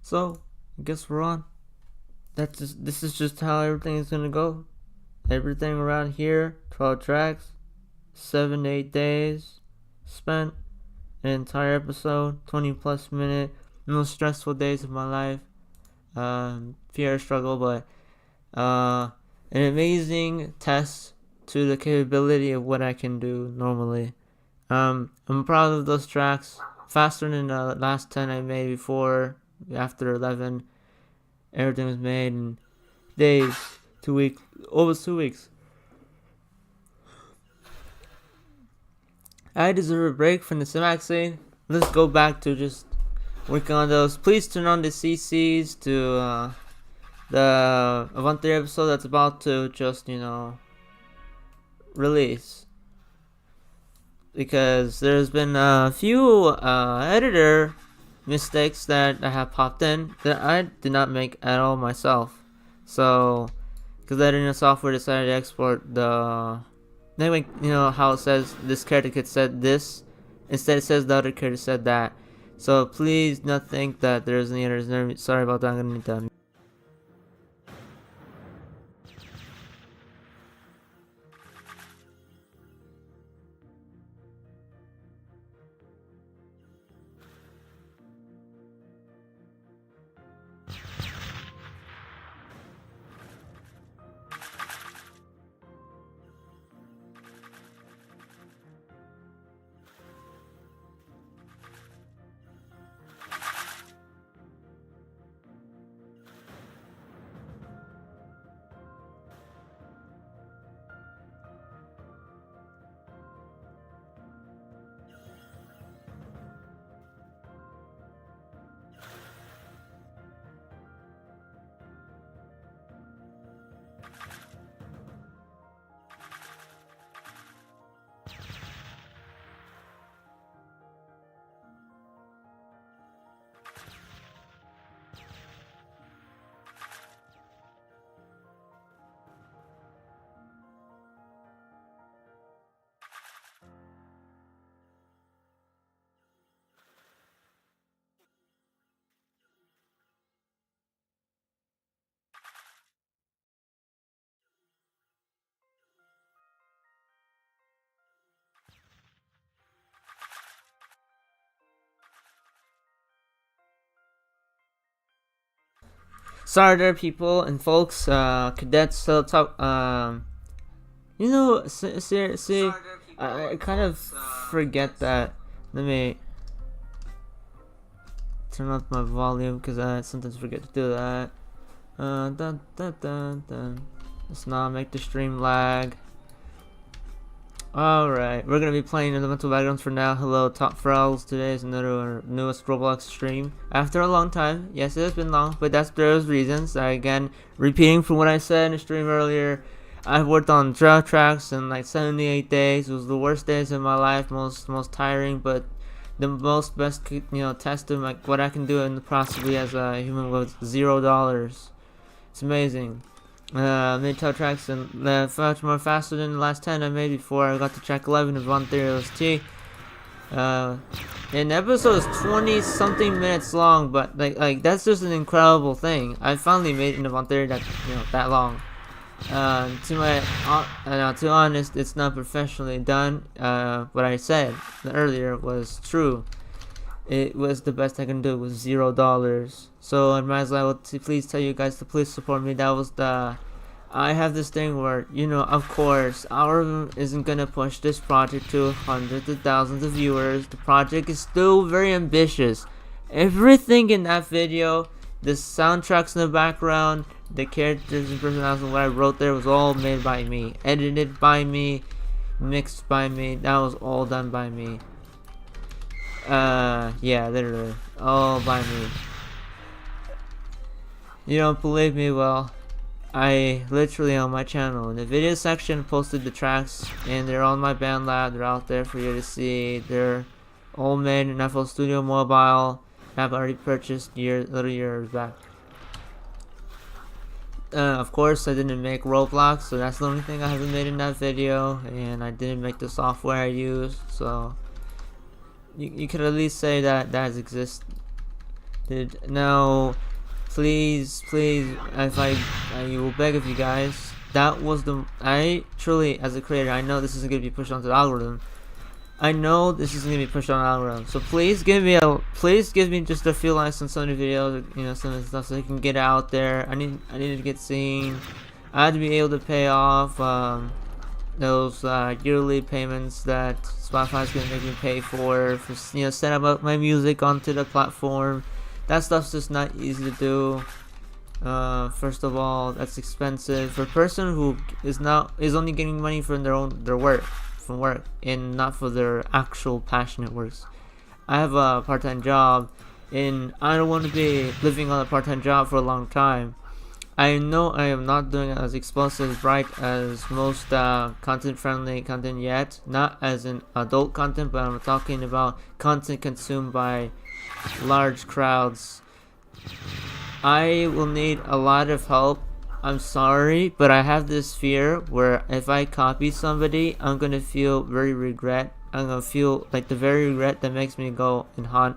So, I guess we're on. This is just how everything is gonna go. Everything around here, 12 tracks, 7 to 8 days spent, an entire episode, 20 plus minute, most stressful days of my life. Fear struggle, but an amazing test to the capability of what I can do normally. I'm proud of those tracks. Faster than the last 10 I made before. After 11, everything was made in days, 2 weeks, almost 2 weeks. I deserve a break from the Cinemax scene. Let's go back to just working on those. Please turn on the CCs to the Avan episode that's about to just, release. Because there's been a few editor mistakes that I have popped in that I did not make at all myself. So, because the editing software decided to export the... Anyway, how it says this character kid said this, instead it says the other character said that. So please don't think that there's any errors. Sorry about that. I'm gonna need to... Sorry there, people and folks, cadets, so talk, seriously, I kind of forget that. Let me turn up my volume, because I sometimes forget to do that. Let's not make the stream lag. Alright, we're gonna be playing Elemental Backgrounds for now. Hello, Top Frowls. Today is another newest Roblox stream. After a long time. Yes, it has been long, but that's those reasons. Again, repeating from what I said in the stream earlier, I've worked on 12 tracks in like 78 days. It was the worst days of my life, most tiring, but the most best, test of like what I can do in the possibly as a human with $0. It's amazing. Made 12 tracks and much more faster than the last 10 I made before I got to track 11 of Avan OST. And the episode is 20 something minutes long, but like that's just an incredible thing. I finally made an Avan that long. To be honest, it's not professionally done. What I said earlier was true. It was the best I can do with $0. So I might as well please tell you guys to please support me. That was I have this thing where, of course, our isn't gonna push this project to hundreds of thousands of viewers. The project is still very ambitious. Everything in that video, the soundtracks in the background, the characters and personalities, what I wrote there was all made by me, edited by me, mixed by me. That was all done by me. Yeah, literally, all by me. You don't believe me? Well, I literally on my channel in the video section posted the tracks, and they're on my band lab. They're out there for you to see. They're all made in FL Studio Mobile. I've already purchased little years back. Of course, I didn't make Roblox, so that's the only thing I haven't made in that video, and I didn't make the software I used, so you could at least say that exists. Dude, now, please, if I will beg of you guys, that was I truly, as a creator, I know this isn't going to be pushed onto the algorithm. I know this isn't gonna be pushed on the algorithm, so please give me just a few likes on some of the videos, some of the stuff, so I can get out there. I need to get seen. I had to be able to pay off those yearly payments that Spotify's gonna make me pay for setting up my music onto the platform. That stuff's just not easy to do. First of all, that's expensive for a person who is only getting money from their work. From work and not for their actual passionate works. I have a part-time job and I don't want to be living on a part-time job for a long time. I know I am not doing as explosive bright as most content-friendly content yet, not as an adult content, but I'm talking about content consumed by large crowds. I will need a lot of help. I'm sorry, but I have this fear where if I copy somebody, I'm gonna feel very regret. I'm gonna feel like the very regret that makes me go and haunt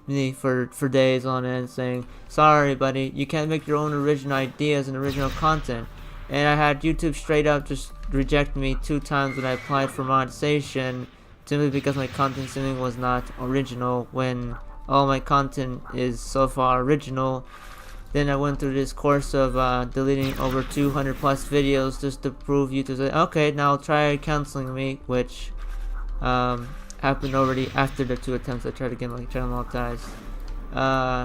me for days on end saying, sorry buddy, you can't make your own original ideas and original content. And I had YouTube straight up just reject me 2 times when I applied for monetization, simply because my content simply was not original, when all my content is so far original. Then I went through this course of deleting over 200 plus videos just to prove YouTube say, okay, now try canceling me, which happened already after the 2 attempts I tried to get my channel monetized.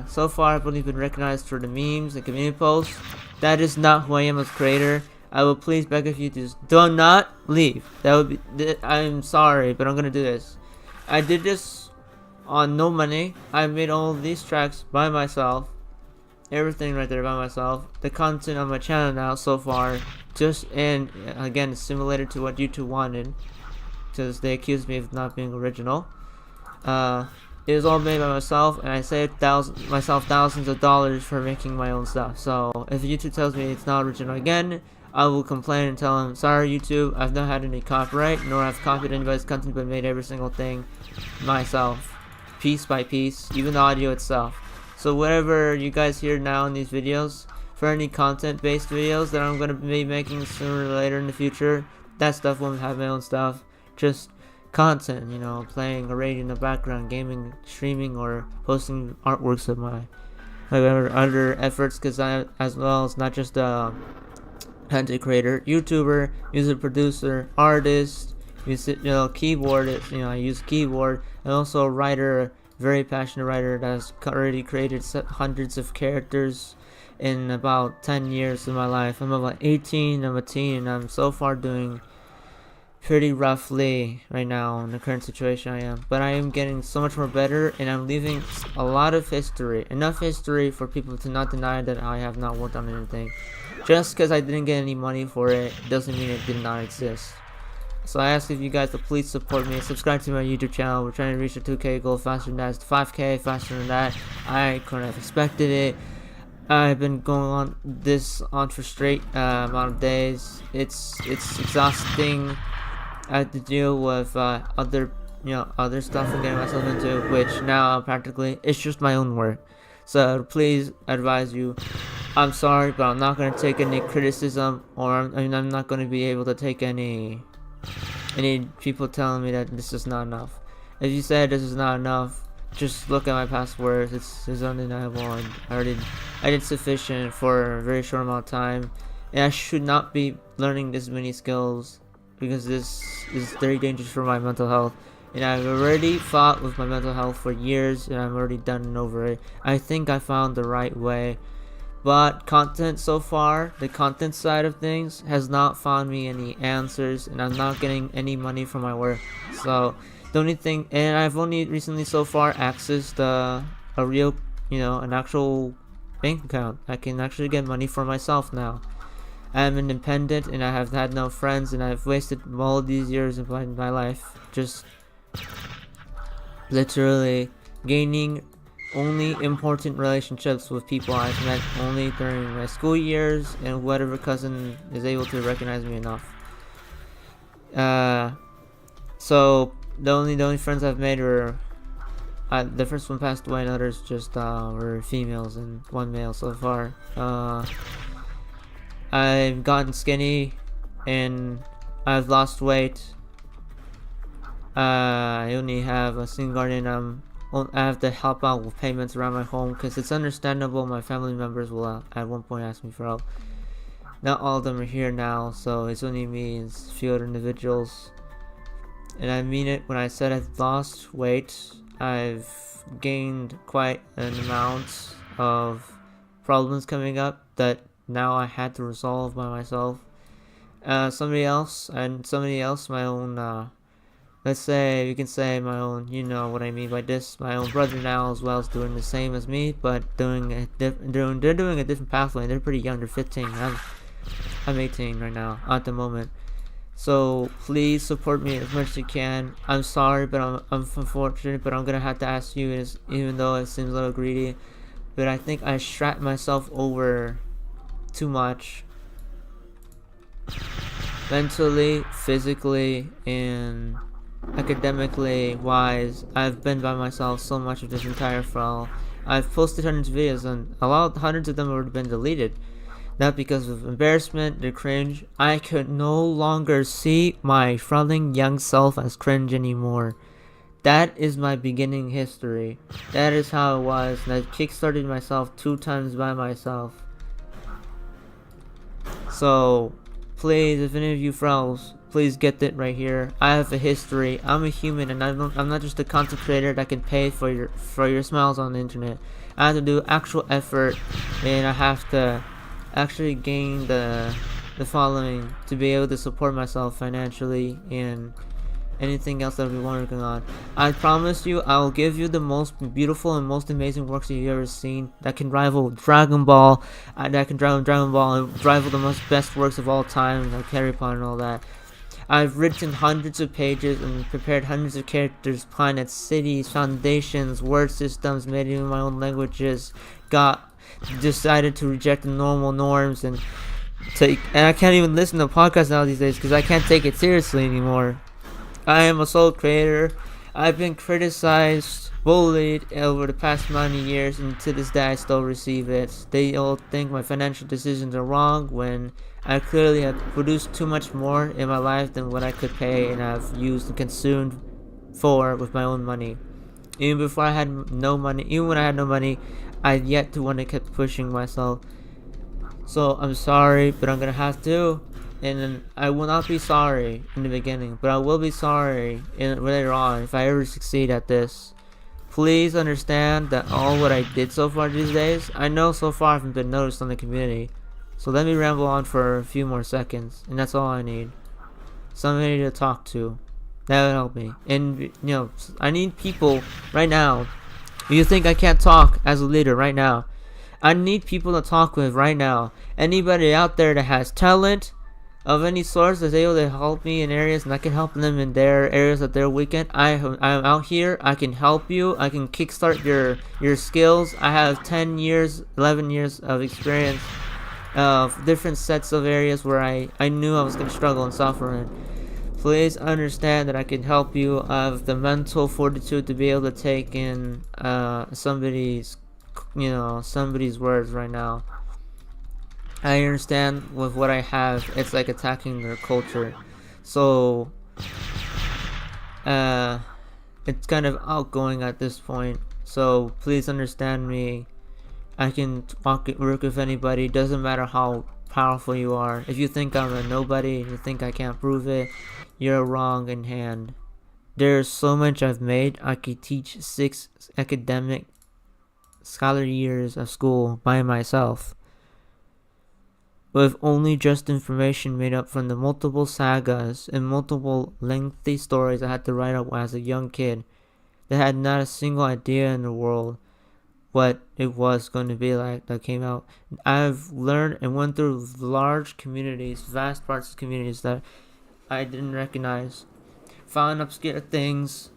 So far I've only been recognized for the memes and community posts. That is not who I am as a creator. I will please beg of you to just do not leave. That would be, I'm sorry, but I'm gonna do this. I did this on no money. I made all of these tracks by myself. Everything right there by myself. The content on my channel now so far, and again, similar to what YouTube wanted, because they accused me of not being original. It was all made by myself, and I saved myself thousands of dollars for making my own stuff. So if YouTube tells me it's not original again, I will complain and tell them, sorry YouTube, I've not had any copyright, nor have copied anybody's content, but made every single thing myself, piece by piece, even the audio itself. So whatever you guys hear now in these videos, for any content-based videos that I'm going to be making sooner or later in the future, that stuff won't have my own stuff. Just content, playing a radio in the background, gaming, streaming, or posting artworks of my other efforts, because I, as well as not just a content creator, YouTuber, music producer, artist, keyboardist, I use keyboard, and also a writer, very passionate writer that's already created hundreds of characters in about 10 years of my life. I'm about 18, I'm a teen, and I'm so far doing pretty roughly right now in the current situation I am. But I am getting so much more better, and I'm leaving a lot of history, enough history for people to not deny that I have not worked on anything. Just because I didn't get any money for it doesn't mean it did not exist. So I ask if you guys to please support me, subscribe to my YouTube channel. We're trying to reach the 2K goal faster than that. It's 5K faster than that. I couldn't have expected it. I've been going on for straight amount of days. It's exhausting. I have to deal with other stuff I'm getting myself into, which now practically it's just my own work. So please advise you, I'm sorry, but I'm not going to take any criticism, or I'm not going to be able to take any people telling me that this is not enough. If you said this is not enough, just look at my past words. It's undeniable, and I did sufficient for a very short amount of time, and I should not be learning this many skills, because this is very dangerous for my mental health. And I've already fought with my mental health for years, and I'm already done and over it. I think I found the right way. But content so far, the content side of things, has not found me any answers, and I'm not getting any money from my work. So the only thing, and I've only recently so far accessed a real, an actual bank account. I can actually get money for myself now. I'm independent, and I have had no friends, and I've wasted all these years of my life just literally gaining only important relationships with people I've met only during my school years, and whatever cousin is able to recognize me enough. So the only friends I've made are The first one passed away, and others just were females and one male so far. I've gotten skinny and I've lost weight. I only have a single guardian. I have to help out with payments around my home because it's understandable my family members will at one point ask me for help. Not all of them are here now, so it's only me and a few other individuals. And I mean it when I said I've lost weight. I've gained quite an amount of problems coming up that now I had to resolve by myself. Somebody else, my own, let's say, you can say my own, you know what I mean by this, my own brother now as well is doing the same as me, but they're doing a different pathway. They're pretty young, they're 15. I'm 18 right now, at the moment. So please support me as much as you can. I'm sorry, but I'm unfortunate, but I'm gonna have to ask you, even though it seems a little greedy, but I think I strapped myself over too much. Mentally, physically, and academically wise, I've been by myself so much of this entire fall. I've posted hundreds of videos and hundreds of them have already been deleted. Not because of embarrassment or cringe. I could no longer see my frowning young self as cringe anymore. That is my beginning history. That is how it was, and I kickstarted myself 2 times by myself. So, please, if any of you frowns, please get it right here. I have a history. I'm a human, and I'm not just a content creator that can pay for your smiles on the internet. I have to do actual effort, and I have to actually gain the following to be able to support myself financially and anything else that we're working on. I promise you, I'll give you the most beautiful and most amazing works that you've ever seen that can rival Dragon Ball, and rival the most best works of all time, like Harry Potter and all that. I've written hundreds of pages and prepared hundreds of characters, planets, cities, foundations, word systems, made even my own languages, decided to reject the normal norms and I can't even listen to podcasts now these days because I can't take it seriously anymore. I am a sole creator. I've been criticized, bullied over the past many years, and to this day I still receive it. They all think my financial decisions are wrong when I clearly have produced too much more in my life than what I could pay and have used and consumed for with my own money. Even when I had no money, I've yet to want to keep pushing myself. So I'm sorry, but I'm gonna have to. And then I will not be sorry in the beginning, but I will be sorry later on if I ever succeed at this. Please understand that all what I did so far these days, I know so far haven't been noticed on the community. So let me ramble on for a few more seconds, and that's all I need. Somebody to talk to. That would help me. And, I need people right now. You think I can't talk as a leader right now? I need people to talk with right now. Anybody out there that has talent of any sort that's able to help me in areas and I can help them in their areas that they're weak in. I'm out here. I can help you. I can kickstart your skills. I have 10 years, 11 years of experience of different sets of areas where I knew I was going to struggle and suffer in. Please understand that I can help you. I have the mental fortitude to be able to take in somebody's words right now. I understand with what I have, it's like attacking their culture. So, it's kind of outgoing at this point. So, please understand me. I can work with anybody. Doesn't matter how powerful you are. If you think I'm a nobody and you think I can't prove it, you're wrong in hand. There's so much I've made. I could teach 6 academic scholar years of school by myself, with only just information made up from the multiple sagas and multiple lengthy stories I had to write up as a young kid that had not a single idea in the world what it was going to be like that came out. I've learned and went through large communities, vast parts of communities that I didn't recognize, found obscure things.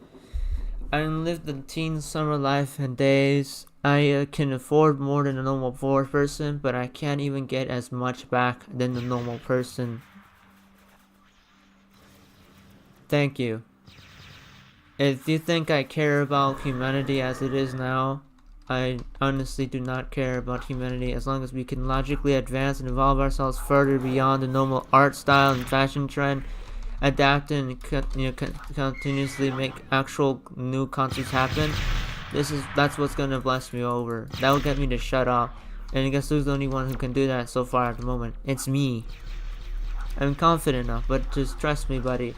I lived the teen summer life in days. I can afford more than a normal poor person, but I can't even get as much back than the normal person. Thank you. If you think I care about humanity as it is now, I honestly do not care about humanity as long as we can logically advance and evolve ourselves further beyond the normal art style and fashion trend, adapt and continuously make actual new concepts happen. That's what's gonna bless me over. That will get me to shut up. And I guess who's the only one who can do that so far at the moment? It's me. I'm confident enough, but just trust me, buddy.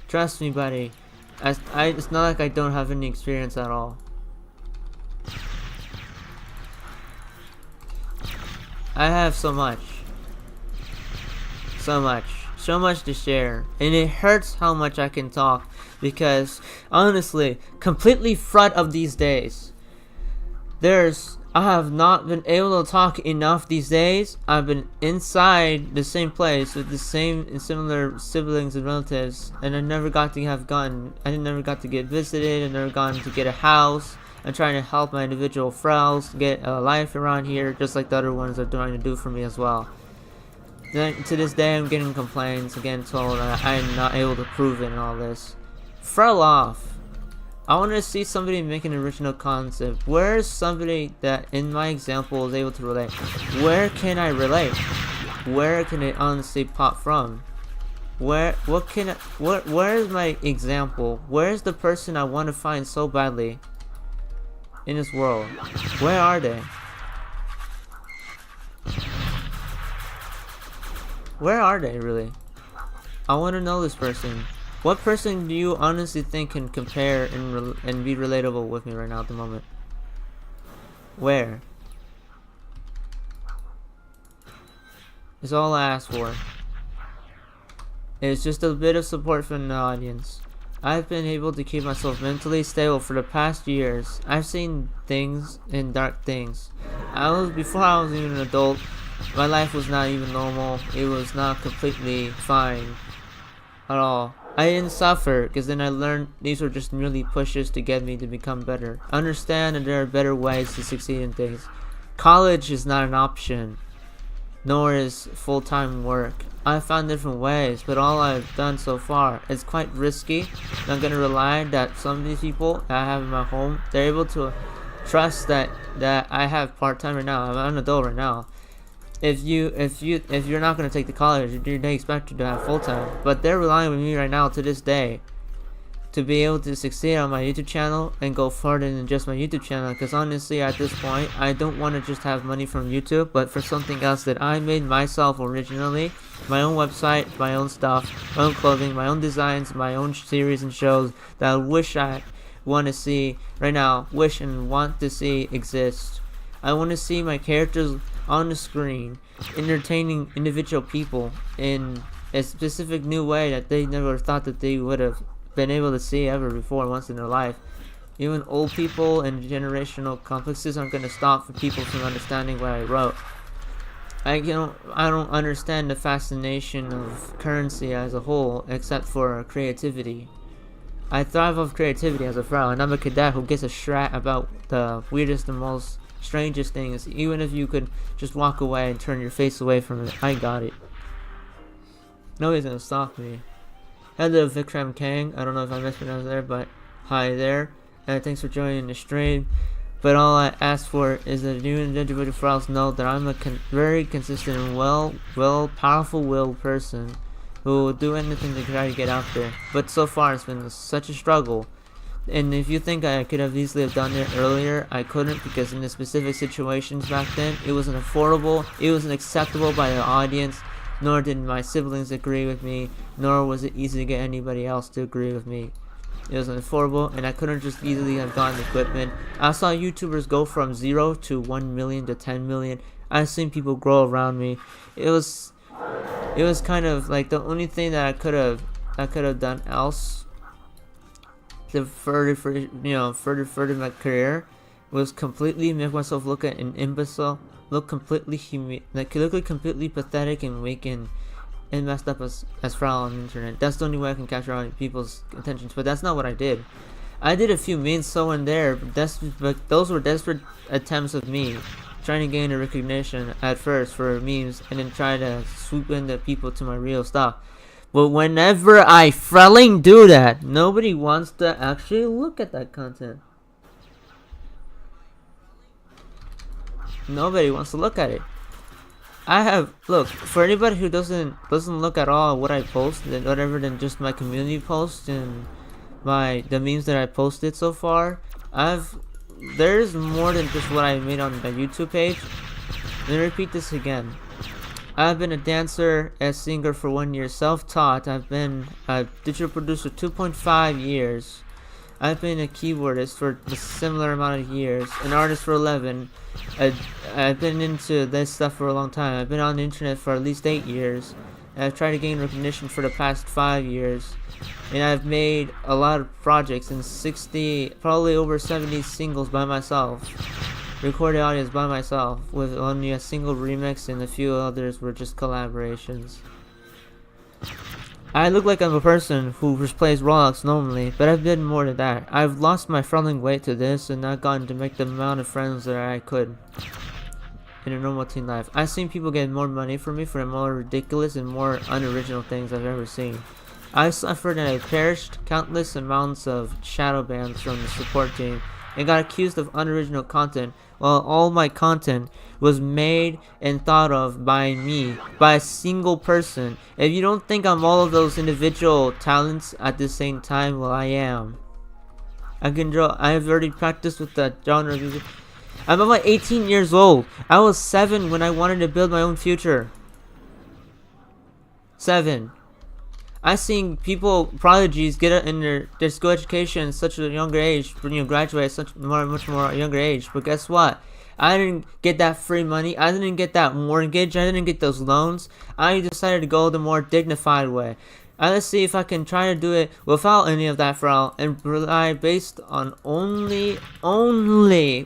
Trust me, buddy. It's not like I don't have any experience at all. I have so much to share, and it hurts how much I can talk, because honestly, completely front of these days, I have not been able to talk enough these days. I've been inside the same place with the same and similar siblings and relatives, and I never got to get visited, and never gotten to get a house. I'm trying to help my individual frauds get a life around here, just like the other ones are trying to do for me as well. Then, to this day, I'm getting complaints, again told that I'm not able to prove it and all this. Frell off. I want to see somebody make an original concept. Where's somebody that, in my example, is able to relate? Where can I relate? Where can it honestly pop from? Where is my example? Where's the person I want to find so badly in this world? Where are they? Where are they, really? I want to know this person. What person do you honestly think can compare and be relatable with me right now at the moment? Where? It's all I ask for. It's just a bit of support from the audience. I've been able to keep myself mentally stable for the past years. I've seen things and dark things. Before I was even an adult, my life was not even normal. It was not completely fine at all. I didn't suffer, because then I learned these were just merely pushes to get me to become better. I understand that there are better ways to succeed in things. College is not an option, nor is full-time work. I've found different ways, but all I've done so far is quite risky. I'm gonna rely that some of these people that I have in my home, they're able to trust that I have part-time right now. I'm an adult right now. If you're not gonna take the college, they expect you to have full-time. But they're relying on me right now to this day to be able to succeed on my YouTube channel and go further than just my YouTube channel. Because honestly, at this point, I don't want to just have money from YouTube, but for something else that I made myself originally. My own website, my own stuff, my own clothing, my own designs, my own series and shows that I wish I want to see right now, wish and want to see exist. I want to see my characters on the screen entertaining individual people in a specific new way that they never thought that they would have been able to see ever before once in their life. Even old people and generational complexes aren't going to stop for people from understanding what I wrote. I don't understand the fascination of currency as a whole, except for creativity. I thrive off creativity as a Frau, and I'm a cadet who gets a shrat about the weirdest and most strangest things. Even if you could just walk away and turn your face away from it, I got it. Nobody's gonna stop me. Hello, Vikram Kang. I don't know if I mispronounced there, but hi there, and thanks for joining the stream. But all I ask for is that you individual Frauds know that I'm a very consistent and powerful-willed person who will do anything to try to get out there. But so far, it's been such a struggle. And if you think I could have easily have done it earlier, I couldn't, because in the specific situations back then, it wasn't affordable, it wasn't acceptable by the audience, nor did my siblings agree with me, nor was it easy to get anybody else to agree with me. It was unaffordable, and I couldn't just easily have gotten equipment. I saw YouTubers go from 0 to 1 million to 10 million. I've seen people grow around me. It was kind of like the only thing that I could have done else to further my career was completely make myself look at an imbecile, look completely completely pathetic and weak and messed up as Frau on the internet. That's the only way I can capture all people's attentions, but that's not what I did. I did a few memes so and there, but those were desperate attempts of me trying to gain a recognition at first for memes, and then try to swoop in the people to my real stuff. But whenever I freaking do that, nobody wants to actually look at that content. Nobody wants to look at it. I have, look, for anybody who doesn't look at all at what I post, whatever than just my community posts and the memes that I posted so far, there's more than just what I made on the YouTube page. Let me repeat this again. I've been a dancer, a singer for 1 year, self-taught. I've been a digital producer 2.5 years. I've been a keyboardist for a similar amount of years, an artist for 11. I've been into this stuff for a long time. I've been on the internet for at least 8 years. I've tried to gain recognition for the past 5 years. And I've made a lot of projects and 60, probably over 70 singles by myself. Recorded audios by myself, with only a single remix and a few others were just collaborations. I look like I'm a person who just plays Roblox normally, but I've been more than that. I've lost my friendly weight to this and not gotten to make the amount of friends that I could in a normal teen life. I've seen people get more money from me for the more ridiculous and more unoriginal things I've ever seen. I suffered and I perished countless amounts of shadow bans from the support team and got accused of unoriginal content, while all my content was made and thought of by me, by a single person. If you don't think I'm all of those individual talents at the same time, well, I am. I can draw. I've already practiced with that genre of music. I'm about 18 years old. I was 7 when I wanted to build my own future. 7. I've seen people, prodigies, get it in their school education at such a younger age, when you graduate at such much more younger age. But guess what? I didn't get that free money. I didn't get that mortgage. I didn't get those loans. I decided to go the more dignified way. Let's see if I can try to do it without any of that fraud and rely based on only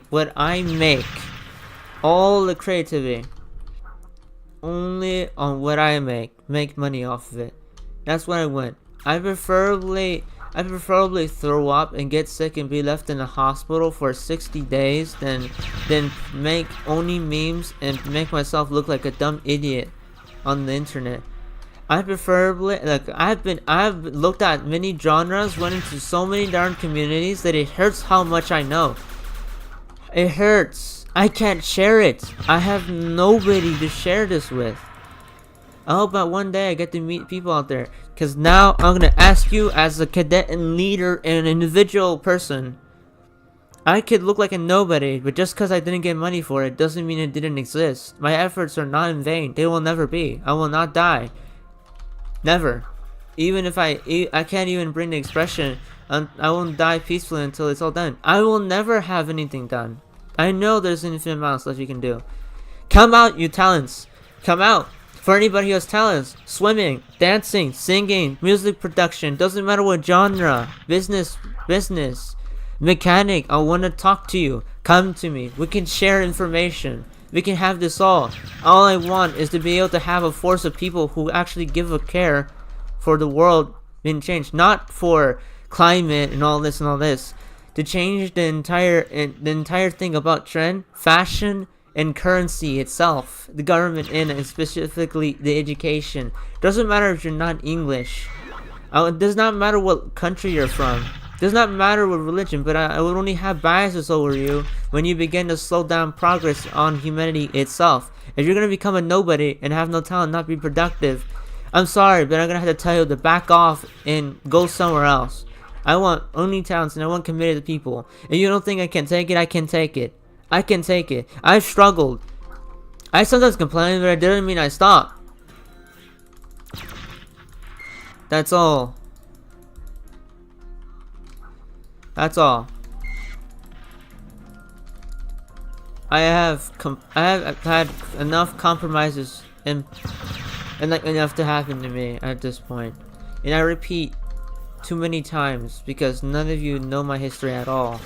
what I make. All the creativity. Only on what I make money off of it. That's what I went. I preferably throw up and get sick and be left in a hospital for 60 days than make only memes and make myself look like a dumb idiot on the internet. I preferably, like, I've looked at many genres, went into so many darn communities that it hurts how much I know. It hurts. I can't share it. I have nobody to share this with. I hope that one day I get to meet people out there. Because now I'm going to ask you as a cadet and leader and an individual person. I could look like a nobody, but just because I didn't get money for it doesn't mean it didn't exist. My efforts are not in vain. They will never be. I will not die. Never. Even if I can't even bring the expression, I won't die peacefully until it's all done. I will never have anything done. I know there's an infinite amount of stuff you can do. Come out, you talents. Come out. For anybody who has talents, swimming, dancing, singing, music production, doesn't matter what genre, business, mechanic, I want to talk to you. Come to me. We can share information. We can have this all. All I want is to be able to have a force of people who actually give a care for the world being changed, not for climate and all this, to change the entire thing about trend, fashion, and currency itself, the government and specifically the education. Doesn't matter if you're not English. It does not matter what country you're from. Does not matter what religion, but I would only have biases over you when you begin to slow down progress on humanity itself. If you're gonna become a nobody and have no talent, not be productive, I'm sorry, but I'm gonna have to tell you to back off and go somewhere else. I want only talents and I want committed people. If you don't think I can take it, I can take it. I can take it. I've struggled. I sometimes complain, but it doesn't mean I stop. That's all. That's all. I have had enough compromises and like enough to happen to me at this point. And I repeat too many times because none of you know my history at all.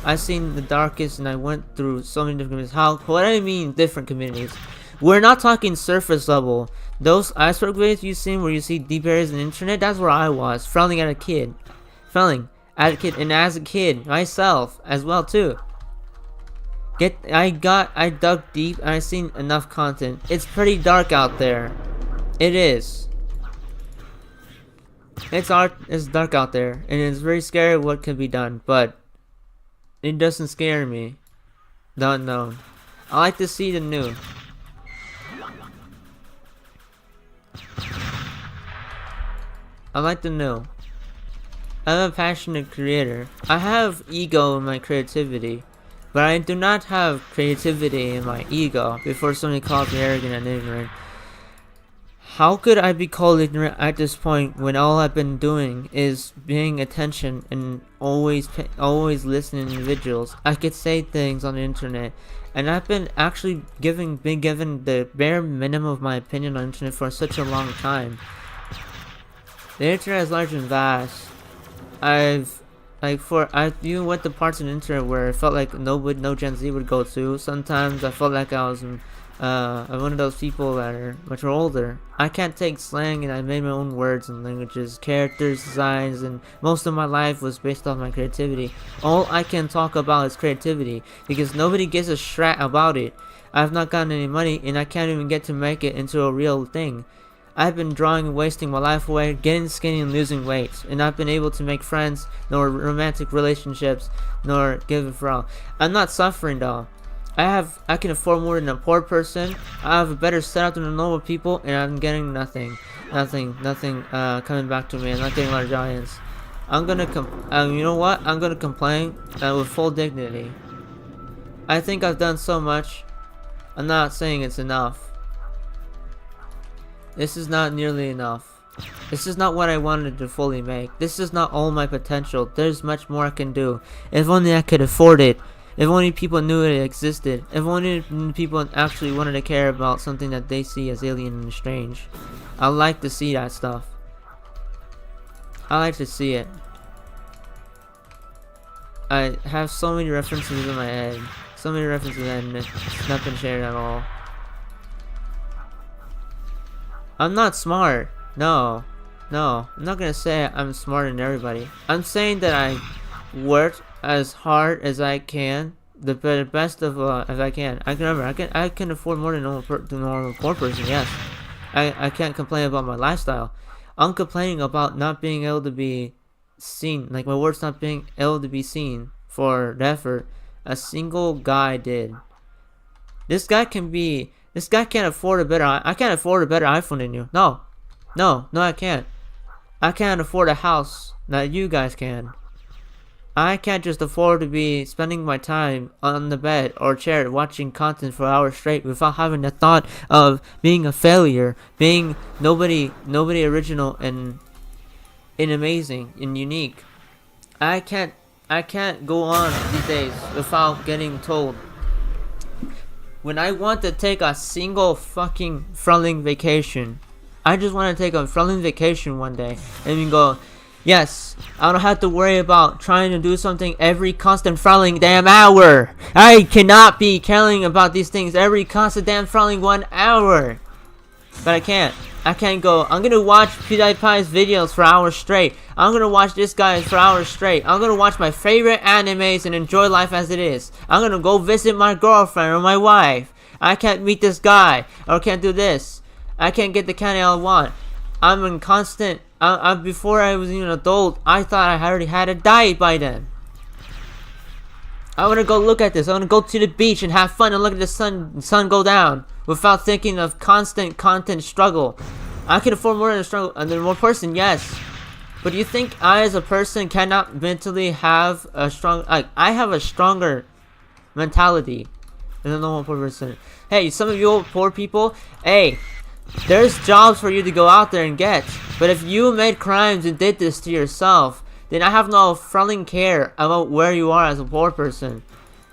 I've seen the darkest and I went through so many different communities. What I mean different communities. We're not talking surface level. Those iceberg videos you've seen where you see deep areas in the internet, that's where I was. Failing at a kid. And as a kid, myself as well too. I dug deep and I seen enough content. It's pretty dark out there. It is. It's dark out there, and it's very scary what can be done, but it doesn't scare me. The unknown. I like to see the new. I like the new. I'm a passionate creator. I have ego in my creativity, but I do not have creativity in my ego. Before somebody calls me arrogant and ignorant. How could I be called ignorant at this point when all I've been doing is paying attention and always listening to individuals? I could say things on the internet, and I've been actually been given the bare minimum of my opinion on the internet for such a long time. The internet is large and vast. I even went to parts of the internet where I felt like no Gen Z would go to. Sometimes I felt like I was one of those people that are much older. I can't take slang, and I made my own words and languages, characters, designs, and most of my life was based off my creativity. All I can talk about is creativity because nobody gives a shrat about it. I've not gotten any money, and I can't even get to make it into a real thing. I've been drawing and wasting my life away, getting skinny and losing weight, and I've been able to make friends, nor romantic relationships, nor give a fuck. I'm not suffering though. I can afford more than a poor person. I have a better setup than the normal people, and I'm getting nothing coming back to me. I'm not getting large audience. You know what? I'm gonna complain with full dignity. I think I've done so much. I'm not saying it's enough. This is not nearly enough. This is not what I wanted to fully make. This is not all my potential. There's much more I can do. If only I could afford it. If only people knew it existed. If only people actually wanted to care about something that they see as alien and strange. I like to see that stuff. I like to see it. I have so many references in my head. So many references and it's not been shared at all. I'm not smart. No. I'm not gonna say I'm smarter than everybody. I'm saying that I worked as hard as I can, the best of as I can. I can afford more than the normal poor person. Yes, I can't complain about my lifestyle. I'm complaining about not being able to be seen, like my works not being able to be seen for the effort a single guy did. This guy can't afford a better. I can't afford a better iPhone than you. No, I can't. I can't afford a house that you guys can. I can't just afford to be spending my time on the bed or chair watching content for hours straight without having the thought of being a failure, being nobody original and amazing and unique. I can't go on these days without getting told. When I want to take a single fucking friendly vacation, I just want to take a friendly vacation one day and then go, yes, I don't have to worry about trying to do something every constant friendly damn hour. I cannot be caring about these things every constant damn friendly 1 hour. But I can't. I can't go, I'm gonna watch PewDiePie's videos for hours straight. I'm gonna watch this guy for hours straight. I'm gonna watch my favorite animes and enjoy life as it is. I'm gonna go visit my girlfriend or my wife. I can't meet this guy or can't do this. I can't get the candy I want. I'm in constant. Before I was even an adult, I thought I already had a diet by then. I want to go look at this. I want to go to the beach and have fun and look at the sun go down without thinking of constant content struggle. I can afford more than a struggle than one person, yes. But do you think I as a person cannot mentally have a strong, I have a stronger mentality than a normal poor person. Hey, some of you poor people, hey, there's jobs for you to go out there and get. But if you made crimes and did this to yourself, then I have no friendly care about where you are as a poor person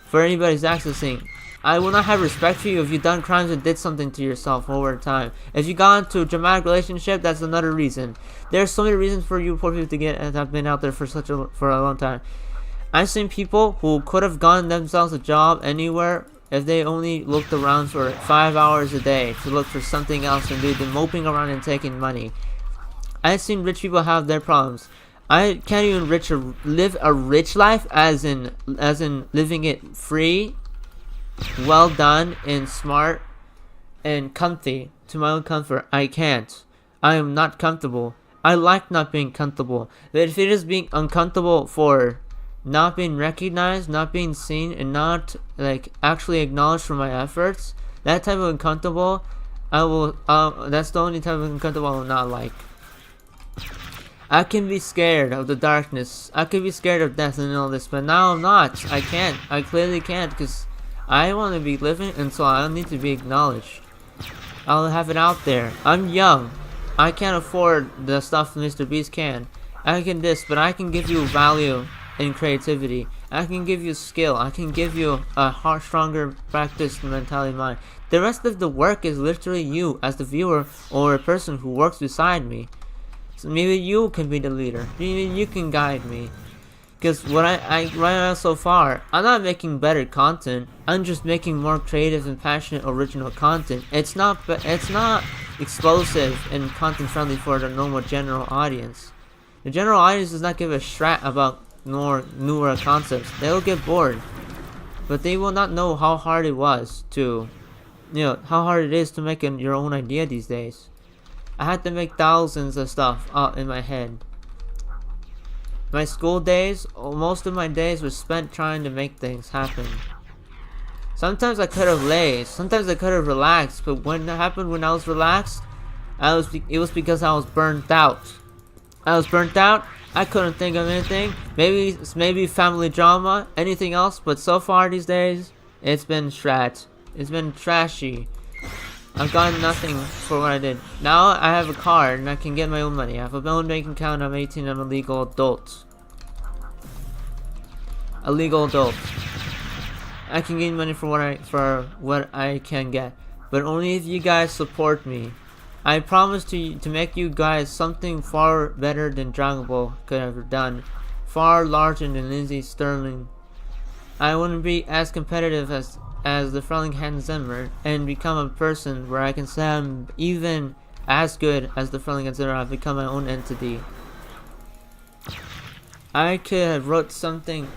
for anybody's accessing. I will not have respect for you if you've done crimes and did something to yourself over time. If you got into a dramatic relationship, that's another reason. There's so many reasons for you poor people to get and have been out there for a long time. I've seen people who could have gotten themselves a job anywhere if they only looked around for 5 hours a day to look for something else and do the moping around and taking money. I've seen rich people have their problems. I can't even live a rich life as in living it free, well done, and smart, and comfy to my own comfort. I can't. I am not comfortable. I like not being comfortable. But if it is being uncomfortable for not being recognized, not being seen, and not like actually acknowledged for my efforts, that type of uncomfortable, I will. That's the only type of uncomfortable I will not like. I can be scared of the darkness. I can be scared of death and all this, but now I'm not. I can't. I clearly can't, because I want to be living, and so I need to be acknowledged. I'll have it out there. I'm young. I can't afford the stuff Mr. Beast can. I can this, but I can give you value and creativity. I can give you skill. I can give you a stronger practiced mentality mind. The rest of the work is literally you as the viewer or a person who works beside me. So maybe you can be the leader. Maybe you can guide me. Because what I right now so far, I'm not making better content. I'm just making more creative and passionate original content. It's not explosive and content friendly for the normal general audience. The general audience does not give a shrat about newer concepts. They'll get bored, but they will not know how hard it was to, how hard it is to make your own idea these days. I had to make thousands of stuff out in my head. My school days, most of my days were spent trying to make things happen. Sometimes I could have laid, sometimes I could have relaxed, but when it happened when I was relaxed, it was because I was burnt out. I was burnt out. I couldn't think of anything. Maybe family drama, anything else. But so far these days, it's been strat. It's been trashy. I've gotten nothing for what I did. Now I have a card and I can get my own money. I have a own bank account. I'm 18. I'm a legal adult. A legal adult. I can gain money for what I can get, but only if you guys support me. I promise to make you guys something far better than Dragon Ball could have ever done, far larger than Lindsay Sterling. I wouldn't be as competitive as the Frowning Hand Zimmer and become a person where I can say I'm even as good as the Frowning Hand Zimmer. I've become my own entity. I could have wrote something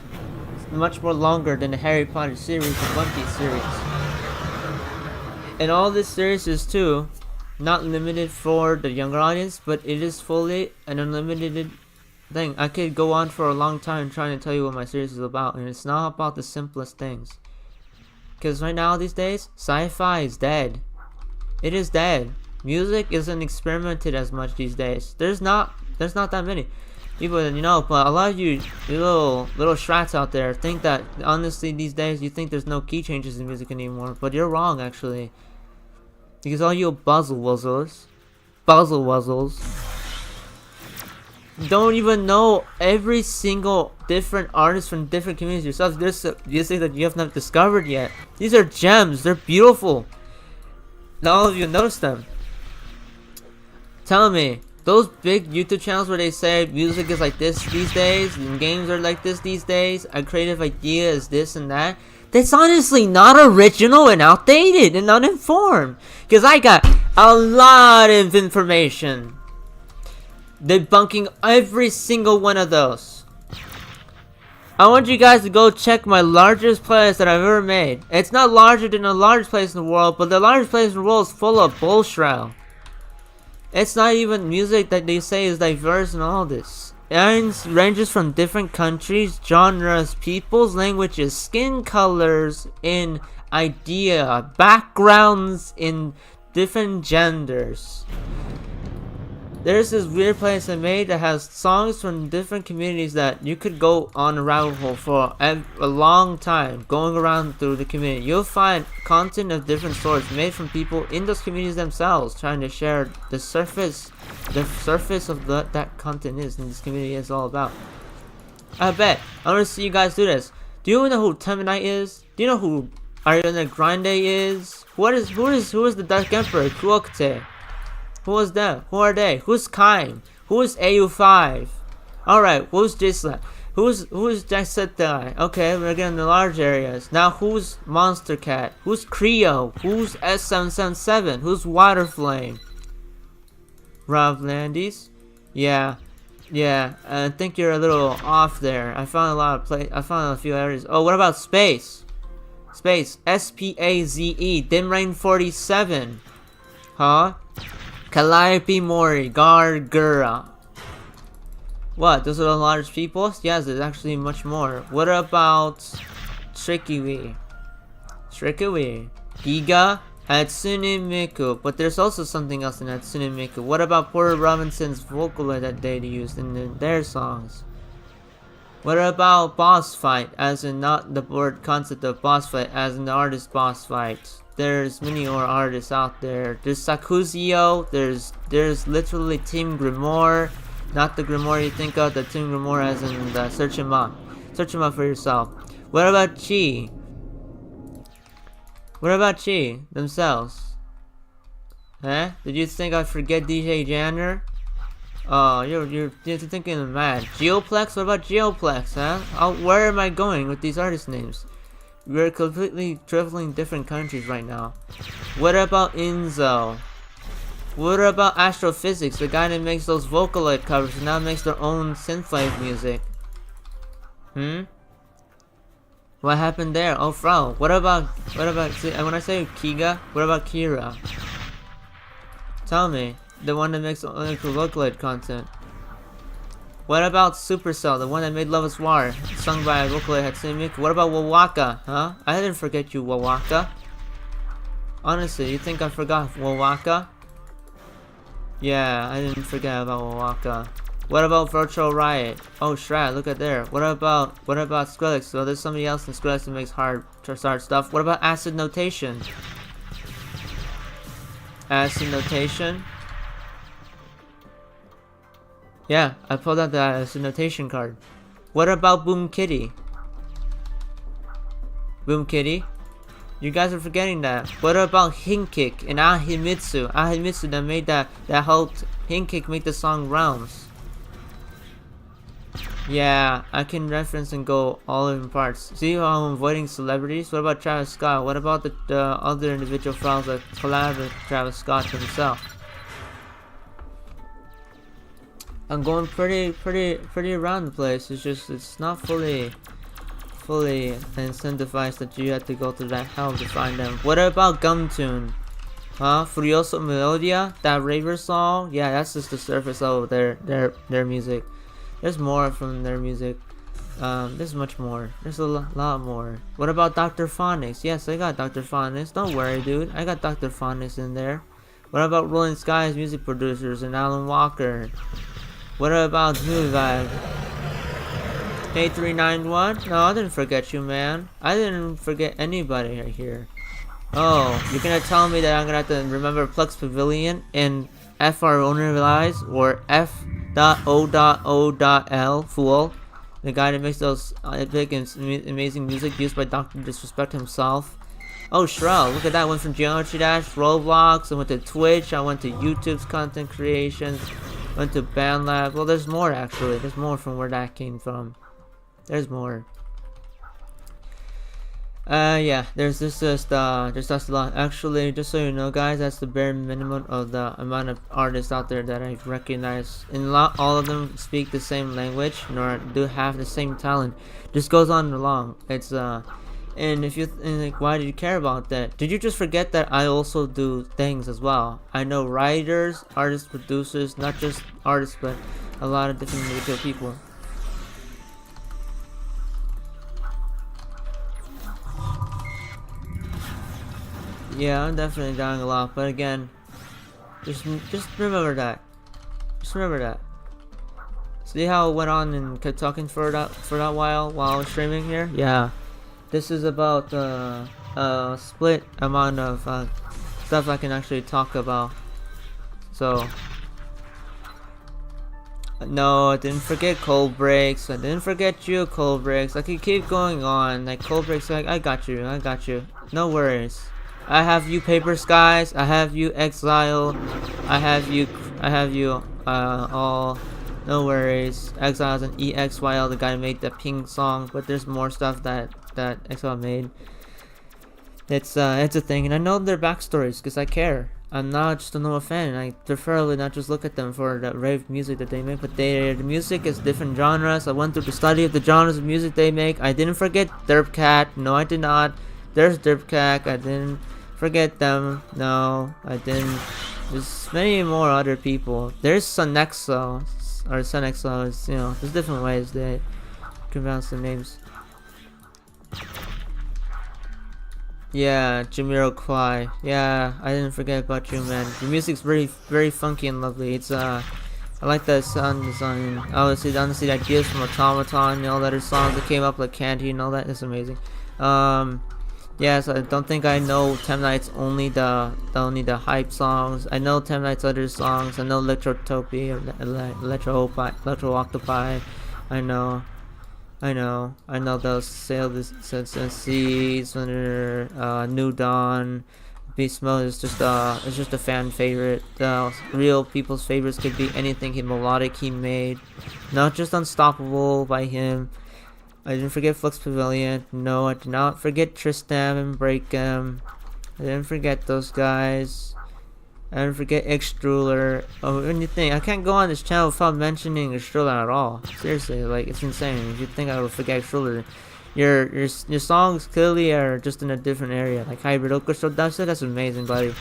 much more longer than the Harry Potter series and One Piece series. And all this series is too not limited for the younger audience, but it is fully an unlimited thing. I could go on for a long time trying to tell you what my series is about, and it's not about the simplest things. Because right now these days, sci-fi is dead. It is dead. Music isn't experimented as much these days. There's not that many people, but a lot of you little shrats out there think that honestly these days you think there's no key changes in music anymore, but you're wrong actually. Because all you buzzle wuzzles don't even know every single different artist from different communities yourself. You think that you have not discovered yet. These are gems. They're beautiful. Not all of you notice them. Tell me, those big YouTube channels where they say music is like this these days and games are like this these days, a creative idea is this and that, that's honestly not original and outdated and uninformed. Because I got a lot of information debunking every single one of those. I want you guys to go check my largest playlist that I've ever made. It's not larger than the largest place in the world, but the largest place in the world is full of bullshit. It's not even music that they say is diverse and all this. It ranges from different countries, genres, peoples, languages, skin colors, in idea, backgrounds, in different genders. There's this weird place I made that has songs from different communities that you could go on a rabbit hole for a long time, going around through the community. You'll find content of different sorts made from people in those communities themselves, trying to share the surface of that content is and this community is all about. I bet. I want to see you guys do this. Do you know who Temenite is? Do you know who Ariana Grande is? Who is the Dark Emperor? Kuokte. Who is them? Who are they? Who's Kaim? Who is AU5? Alright, who's Gisla? Who's Jacksepticeye? Okay, we're getting the large areas. Now who's Monster Cat? Who's Creo? Who's S777? Who's Waterflame? Rob Landis? Yeah, I think you're a little off there. I found a few areas. Oh, what about Space? SPAZE, Dimrain 47. Huh? Calliope Mori, Gargura. What? Those are the large people? Yes, there's actually much more. What about Trickiwi? Giga, Hatsune Miku. But there's also something else in Hatsune Miku. What about Porter Robinson's Vocaloid that they used in their songs? What about boss fight, as in not the word concept of boss fight, as in the artist boss fight? There's many more artists out there. There's Sakuzio, there's literally Team Grimoire. Not the Grimoire you think of, the Team Grimoire as in the search him up. Search him up for yourself. What about Chi? What about Chi themselves? Huh? Did you think I'd forget DJ Janner? Oh, you're thinking of mad. Geoplex? What about Geoplex, huh? Where am I going with these artist names? We're completely traveling different countries right now. What about Inzo? What about Astrophysics, the guy that makes those Vocaloid covers and now makes their own synthwave music? What happened there? Oh, Frau. What about, see, when I say Kiga, what about Kira? Tell me, the one that makes Vocaloid content. What about Supercell, the one that made Love is War, sung by Vocaloid Hatsune Miku? What about Wawaka, huh? I didn't forget you, Wawaka. Honestly, you think I forgot Wawaka? Yeah, I didn't forget about Wawaka. What about Virtual Riot? Oh, Shrat, look at there. What about Skrillex? So there's somebody else in Skrillex that makes hard stuff. What about Acid Notation? Acid Notation? Yeah, I pulled out the Acid Notation card. What about Boom Kitty? Boom Kitty? You guys are forgetting that. What about Hinkik and Ahimitsu? Ahimitsu that made that helped Hinkik make the song Realms. Yeah, I can reference and go all in parts. See how I'm avoiding celebrities? What about Travis Scott? What about the other individual files that collab with Travis Scott himself? I'm going pretty around the place. It's just it's not fully incentivized that you have to go through that hell to find them. What about Gumtune? Huh? Furioso Melodia? That Raver song? Yeah, that's just the surface of their music. There's more from their music. There's much more. There's a lot more. What about Dr. Phonics? Yes, I got Dr. Phonics. Don't worry, dude. I got Dr. Phonics in there. What about Rolling Skies music producers and Alan Walker? What about New Vibe? K391? No, I didn't forget you, man. I didn't forget anybody right here. Oh, you're gonna tell me that I'm gonna have to remember Plux Pavilion and FR Owner Lies or F.O.O.L, fool. The guy that makes those epic and amazing music used by Dr. Disrespect himself. Oh, Shrell, look at that. I went from Geometry Dash, Roblox, I went to Twitch, I went to YouTube's content creations, went to BandLab. Well, there's more actually. There's more from where that came from. There's more. Yeah, there's just a lot. Actually, just so you know, guys, that's the bare minimum of the amount of artists out there that I've recognized. And not all of them speak the same language, nor do have the same talent. Just goes on along. It's and if you like, why did you care about that? Did you just forget that I also do things as well? I know writers, artists, producers, not just artists, but a lot of different individual people. Yeah, I'm definitely dying a lot, but again, just remember that. Just remember that. See how it went on and kept talking for that while I was streaming here? Yeah. This is about split amount of stuff I can actually talk about. So no, I didn't forget Cold Breaks. I didn't forget you, Cold Breaks. I could keep going on. Like Cold Breaks, like I got you. No worries. I have you, Paper Skies. I have you, Exile. I have you all. No worries. Exile's an EXYL, the guy who made the pink song. But there's more stuff that Exile made. It's a thing, and I know their backstories because I care. I'm not just a normal fan, and I preferably not just look at them for the rave music that they make, but the music is different genres. I went through the study of the genres of music they make. I didn't forget Derpcat. No, I did not. There's Derpcat. I didn't forget them. No, I didn't. There's many more other people. There's Sonexo. or Sun XO. Is, you know, there's different ways they can pronounce the names. Yeah, Jamiroquai. Yeah, I didn't forget about you, man. Your music's very funky and lovely. It's I like that sound design. Honestly, the ideas from Automaton and all the other songs that came up, like Candy and all that. It's amazing. Yeah, so I don't think I know Temnight's only the hype songs. I know Temnight's other songs. I know Electrotopia, Electro Octopi. I know those Sail the Seas, New Dawn, Beast Mode is just it's just a fan favorite. The real people's favorites could be anything melodic he made, not just Unstoppable by him. I didn't forget Flux Pavilion. No, I did not forget Tristam and Breakem. I didn't forget those guys. I didn't forget Extruler. Oh, anything. I can't go on this channel without mentioning Extruler at all. Seriously, like, it's insane. If you think I would forget Extruler, your songs clearly are just in a different area. Like Hybrid Orchestra, that's amazing, buddy.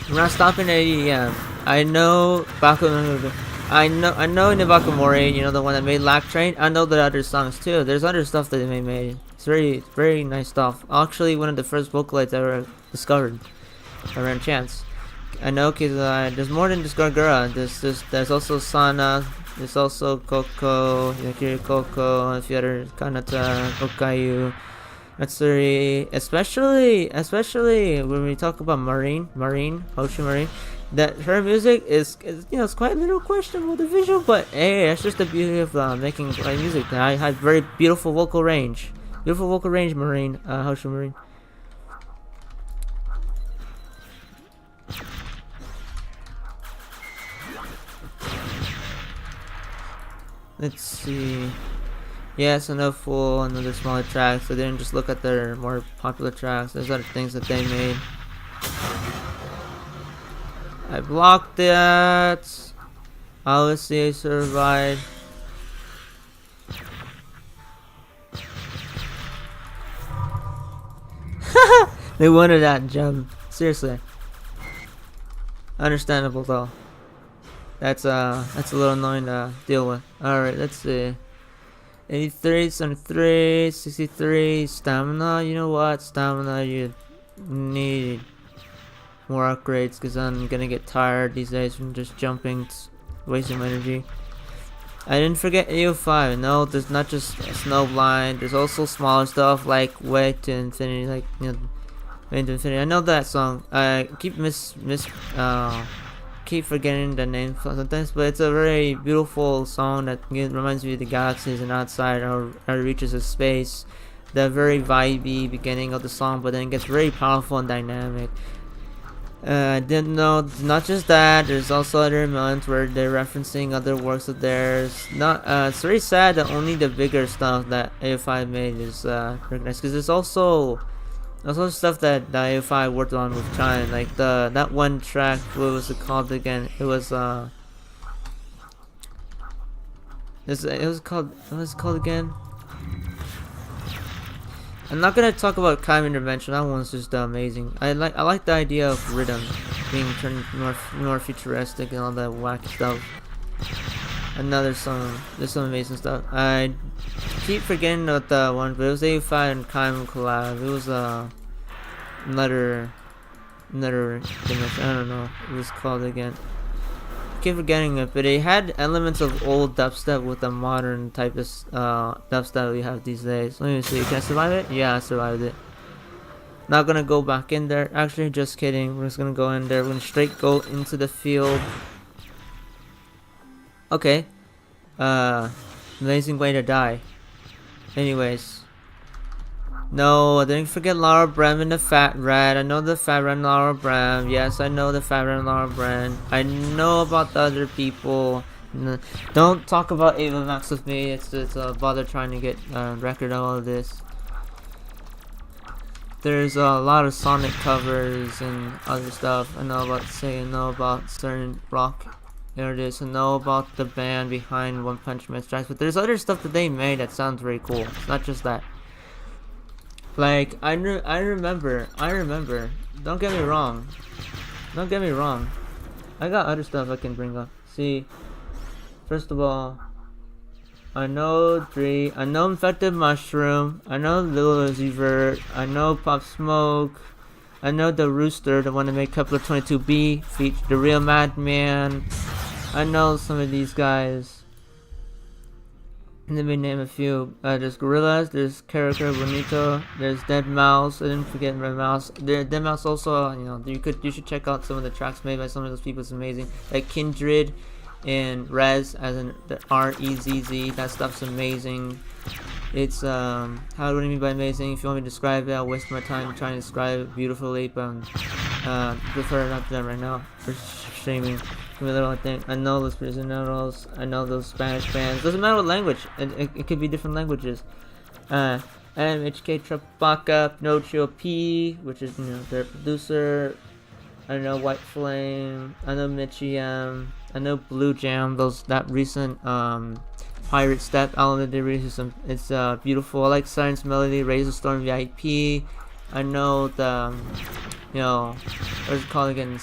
We're not stopping at 8 AM. I know I know Nibakamori, you know, the one that made Lack Train. I know the other songs too. There's other stuff that they made. It's very nice stuff. Actually, one of the first vocalites I ever discovered around chance. I know because there's more than just Gargura. There's also Sana. There's also Koko, Yakiri Koko, a few other Kanata, Okayu, Matsuri. Especially when we talk about Marine, Ocean Marine. That her music is you know, it's quite a little questionable, the visual, but hey, that's just the beauty of making music. I had very beautiful vocal range, Marine, Hoshu Marine. Let's see. Yes, enough for another smaller tracks. I didn't just look at their more popular tracks. There's other things that they made. I blocked that. Obviously, I survived. They wanted that gem. Seriously. Understandable though. That's a little annoying to deal with. Alright, let's see. 83, 73, 63, stamina. You know what? Stamina, you need more upgrades because I'm gonna get tired these days from just jumping, wasting my energy. I didn't forget AO5. No, there's not just Snowblind. There's also smaller stuff like Way to Infinity, like, you know, Way to Infinity. I know that song. I keep keep forgetting the name sometimes, but it's a very beautiful song that reminds me of the galaxies and outside or reaches of space. The very vibey beginning of the song, but then it gets very powerful and dynamic. I didn't know, not just that, there's also other moments where they're referencing other works of theirs. It's very sad that only the bigger stuff that AO5 made is recognized, because there's also stuff that the AO5 worked on with China, like that one track. What was it called again? It was what was it called again? I'm not gonna talk about Time Intervention. That one's just amazing. I like the idea of rhythm being turned more futuristic and all that wacky stuff. Another song, there's some amazing stuff. I keep forgetting about that one, but it was AO5 and Kaim collab. It was another dimension. I don't know what it was called again. I keep forgetting it, but it had elements of old dubstep with the modern type of dubstep we have these days. Let me see, can I survive it? Yeah, I survived it. Not gonna go back in there. Actually, just kidding. We're just gonna go in there. We're gonna straight go into the field. Okay. Amazing way to die. Anyways. No, I didn't forget Laura Bram and the Fat Rat. I know the Fat Rat and Laura Bram. Yes, I know the Fat Rat and Laura Bram. I know about the other people. Don't talk about Ava Max with me. It's a bother trying to get record of all of this. There's a lot of Sonic covers and other stuff. I know about I know about certain rock artists. I know about the band behind One Punch Man Strikes. But there's other stuff that they made that sounds very cool. It's not just that. Like, I remember. Don't get me wrong. I got other stuff I can bring up. See, First of all, I know Dre, I know Infected Mushroom, I know Lil Uzi Vert, I know Pop Smoke, I know the Rooster, the one that made Kepler 22B, featured the Real Madman. I know some of these guys. Let me name a few. There's Gorillaz, there's Character Bonito, there's Dead Mouse. I didn't forget Red Mouse. Dead Mouse also, you know, you should check out some of the tracks made by some of those people. It's amazing. Like Kindred and Rez, as in the R-E-Z-Z. That stuff's amazing. It's how do I mean by amazing? If you want me to describe it, I'll waste my time trying to describe it beautifully, but prefer not to that right now for streaming. Give me a little thing. I know those prisioneros. I know those Spanish bands. Doesn't matter what language. It could be different languages. MHK Trapaka, Pinocchio P, which is, you know, their producer. I know White Flame. I know Mitchie M. I know Blue Jam. That recent Pirate Step album that they released. It's beautiful. I like Science Melody, Razor Storm VIP. I know the you know, what is it called again?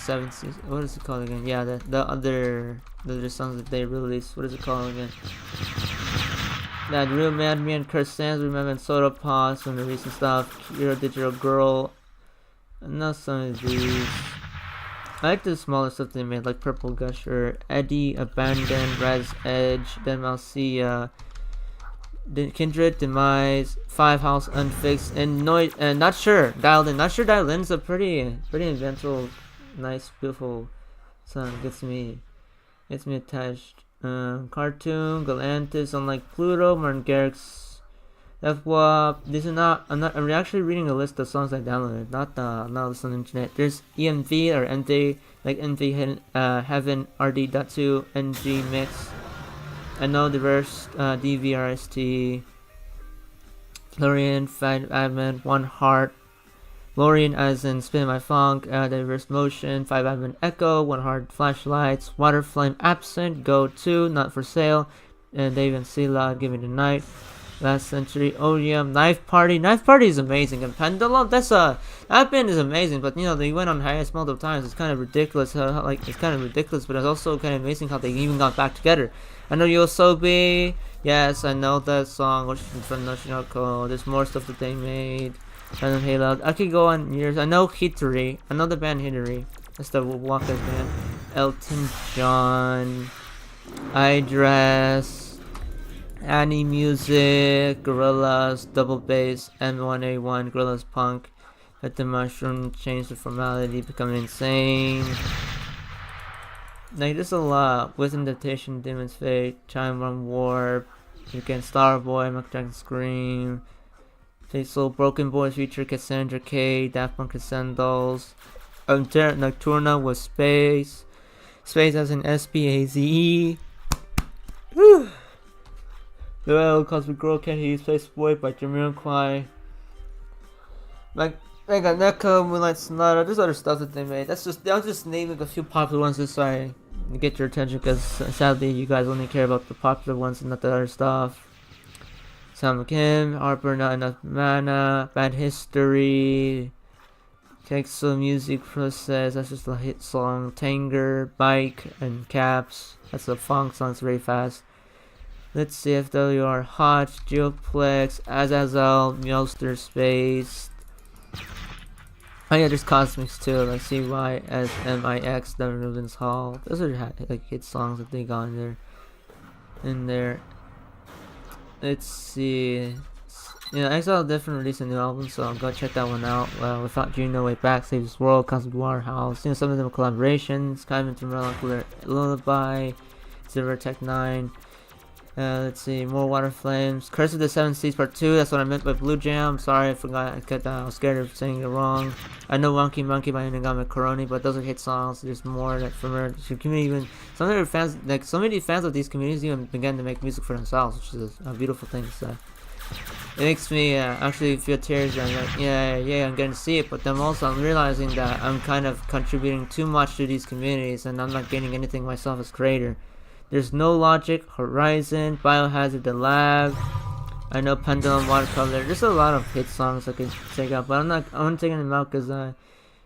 What is it called again? Yeah, the other songs that they released. What is it called again? That Real Madman, Kurt Sands, Remember, and Soda Pause from the recent stuff. You're a Digital Girl. I know some of these. I like the smaller stuff they made, like Purple Gusher, Eddie, Abandoned, Raz Edge, Den Malcia, Kindred, Demise, Five House, Unfixed, and Noise, and Not Sure, Dialed In. Not Sure, Dialed In is a pretty eventful, nice, beautiful song. Gets me attached. Cartoon, Galantis, Unlike Pluto, Martin Garrix, FWAP. These are not. I'm actually reading a list of songs I downloaded, not list on the internet. There's EMV or MV, like MV Heaven, RD.2, NG Mix. I know the verse, DVRST, Florian, Fad Admin, One Heart, Lorian as in Spin My Funk, Diverse Motion, 5 Admin Echo, One Heart Flashlights, Water Flame Absent, Go 2, Not For Sale, and Dave and Sela, Give Me the Night, Last Century, Odium, Knife Party is amazing, and Pendulum, that band is amazing, but you know, they went on hiatus multiple times. It's kind of ridiculous, it's kind of ridiculous, but it's also kind of amazing how they even got back together. I know Yosobi, yes, I know that song, which is from Noshinoko. There's more stuff that they made. Random Halo. I could go on years. I know Hitari. I know the band Hitari. That's the Waka band. Elton John. I Dress. Annie Music. Gorillaz. Double Bass. M1A1. Gorillaz Punk. Let the Mushroom change the formality. Become insane. Like, there's a lot. Wisdom Dictation. Demon's Fate. Chime Run Warp. You can Starboy. Michael Jackson Scream. Soul Broken Boys feature Cassandra K, Daft Punk Cassandals, Nocturna with Space as in SPAZE. The Cosmic Girl Can't Hear Space Boy by Jamiroquai. Like NECA, Moonlight Sonata, there's other stuff that they made. I'll just name like a few popular ones just so I get your attention, because sadly you guys only care about the popular ones and not the other stuff. Sam Kim, Harper, Not Enough Mana, Bad History, Kexo Music Process, that's just a hit song, Tanger, Bike, and Caps, that's a funk song, it's very fast. Let's see if you are Hot, Geoplex, Azazel, Meowster Space. Oh yeah, there's Cosmics too, like CYSMIX, The Rubens Hall. Those are like hit songs that they got in there. Let's see. You know, Exile definitely released a new album, so go check that one out. Without Juno, Way Back, Save This World, Cosmic Warehouse. You know, some of them are collaborations. Skyman to Melancholy Lullaby, Silver Tech 9. Let's see, more Water Flames. Curse of the Seven Seas Part 2. That's what I meant by Blue Jam. Sorry, I forgot. I was scared of saying it wrong. I know Wonky Monkey by Inagami Koroni, but those are hit songs. There's more that from her community. Even some of their fans, like so many fans of these communities, even began to make music for themselves, which is a beautiful thing to say. It makes me actually feel tears. I'm like, yeah, I'm getting to see it, but then also I'm realizing that I'm kind of contributing too much to these communities, and I'm not getting anything myself as creator. There's No Logic, Horizon, Biohazard, The Lab. I know Pendulum, Watercolor. There's a lot of hit songs I can check out, but I'm not taking them out because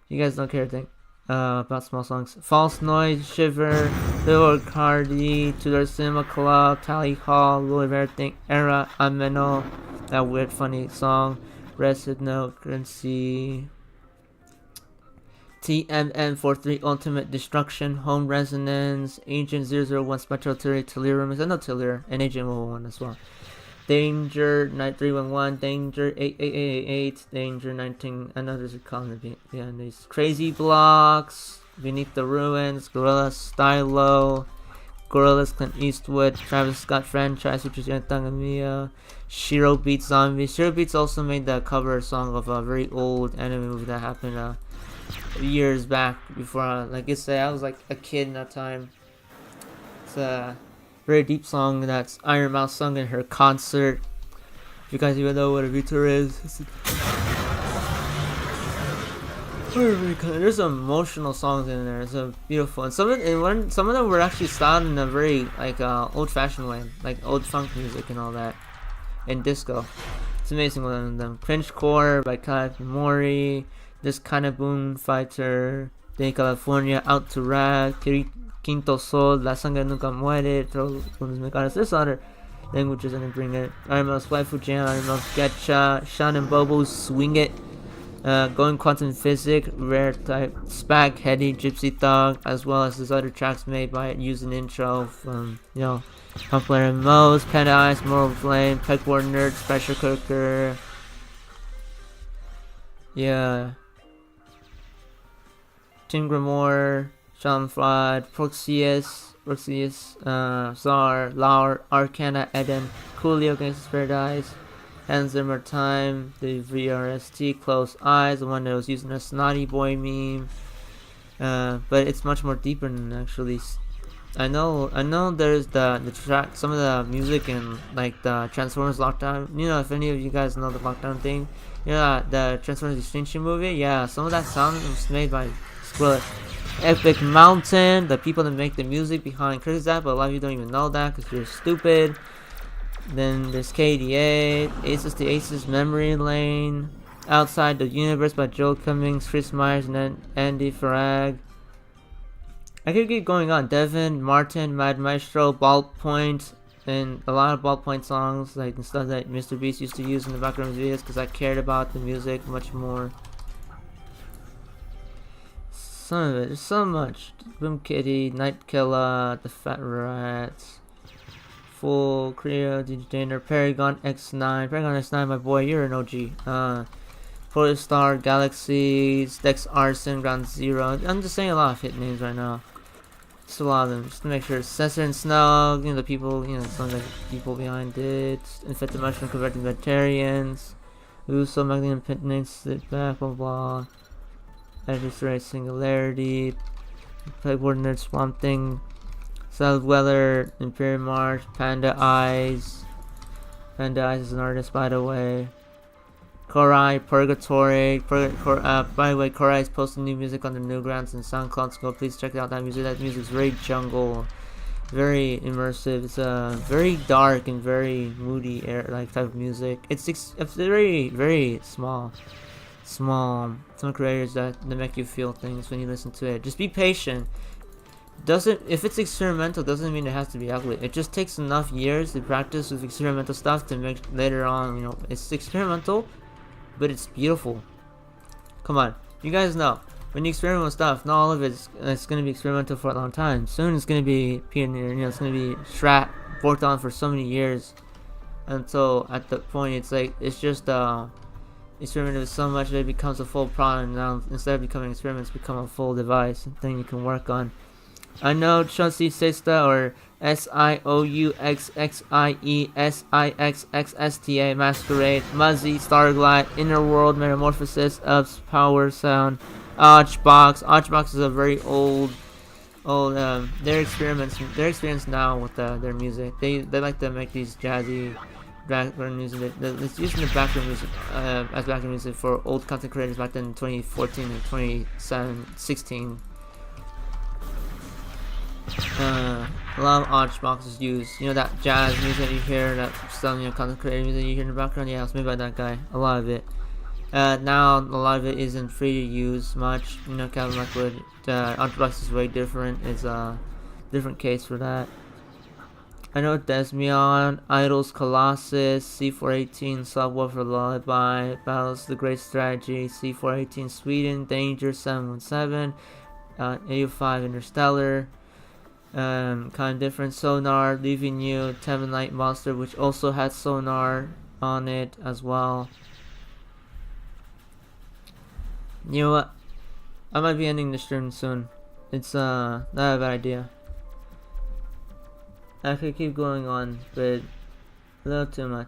you guys don't care. I think About small songs. False Noise, Shiver, Little Cardi, Tudor Cinema Club, Tally Hall, Louis Everything, Era, Ameno, that weird funny song, Rested Note, Currency, TMN43, Ultimate Destruction, Home Resonance, Agent 001, Spectral Theory, Delirium, is another Delirium, and Agent 101 as well. Danger, Night 311, Danger 88888, Danger 19, another calling behind these. Crazy Blocks, Beneath the Ruins, Gorilla Stylo, Gorillaz, Clint Eastwood, Travis Scott franchise, which is Tangamia, Shiro Beats Zombies. Shiro Beats also made the cover song of a very old anime movie that happened years back before, like I say, I was like a kid in that time. It's a very deep song that's Iron Mouse sung in her concert. If you guys even know what a VTuber is, there's some emotional songs in there. It's beautiful, and some of them were actually styled in a very like old-fashioned way, like old funk music and all that, and disco. It's amazing one of them. Cringe Core by Kai Mori, This Kind of Boom Fighter, De California, Out to Rad, Quinto Sol, La Sangre Nunca Muere, Todos los Mexicanos. There's other languages I can bring it. Iron Mouse Waifu Jam, Iron Mouse Getcha, Sean and Bobo, Swing It, Going Quantum Physic, Rare Type, Spag Heady, Gypsy Thug, as well as these other tracks made by it using intro from, Popular Modes, Panda Eyes, Moral Flame, Pegboard Nerd, Pressure Cooker. Yeah. Tim Grimoire, Sean Flood, Proxius, Czar, Laur, Arcana, Eden, Coolio, Gangsta's Paradise, Hans Zimmer Time, the VRST, Close Eyes, the one that was using a Snotty Boy meme. But it's much more deeper than actually. I know there's the track, some of the music in like the Transformers Lockdown. If any of you guys know the Lockdown thing, the Transformers Extinction movie. Yeah, some of that sound was made by Skrillex. Epic Mountain, the people that make the music behind Crazy That, but a lot of you don't even know that because you're stupid. Then there's KDA, Aces to Aces, Memory Lane, Outside the Universe by Joel Cummings, Chris Myers, and then Andy Farag. I could keep going on. Devin, Martin, Mad Maestro, Ballpoint, and a lot of Ballpoint songs, like the stuff that Mr. Beast used to use in the background of his videos because I cared about the music much more. Some of it, there's so much. Boom Kitty, Night Killer, The Fat Rats, Full, Creo, DJ Daner, Paragon X9, my boy, you're an OG. Protostar, Galaxies, Dex Arson, Ground Zero. I'm just saying a lot of hit names right now. Just a lot of them, just to make sure. Cesar and Snug, the people, some of the people behind it. Infected Mushroom, Converted Vegetarians. Uso, Magdalene, Pentinates, Sit Back, blah blah. Adversary Singularity, Pegboard Nerd, Swamp Thing, South Weather, Imperial March, Panda Eyes. Panda Eyes is an artist, by the way. Korai, Purgatory. By the way, Korai is posting new music on the Newgrounds and SoundCloud, so please check out that music. That music is very jungle, very immersive. It's a very dark and very moody type of music. It's very, very small some creators that make you feel things when you listen to it. Just be patient. If it's experimental, doesn't mean it has to be ugly. It just takes enough years to practice with experimental stuff to make later on, it's experimental, but it's beautiful. Come on, you guys know when you experiment with stuff, not all of it's going to be experimental for a long time. Soon it's going to be pioneer. It's going to be worked on for so many years until at the point it's just experimented with so much that it becomes a full product. Now instead of becoming experiments, become a full device and thing you can work on. I know Chauncey Sista, or SIOUXXIESIXXSTA, Masquerade, Muzzy, Starglide, Inner World, Metamorphosis, Ups, Power Sound, Archbox. Archbox is a very old their experience now with their music. They like to make these jazzy background music. It's using the background music as background music for old content creators back then in 2014 and 2016. A lot of Archbox is used. That jazz music that you hear, that some content creator music you hear in the background. Yeah, it's made by that guy. A lot of it. Now a lot of it isn't free to use much. You know, Captain Liquid, Orthodox is way different. It's a different case for that. I know Desmion, Idols Colossus, C418, Subwoofer Lullaby, Battles the Great Strategy, C418 Sweden, Danger 717, AU5 Interstellar, kind of different sonar, Leaving You, Temanite Monster, which also had sonar on it as well. You know what? I might be ending the stream soon. It's not a bad idea. I could keep going on, but a little too much.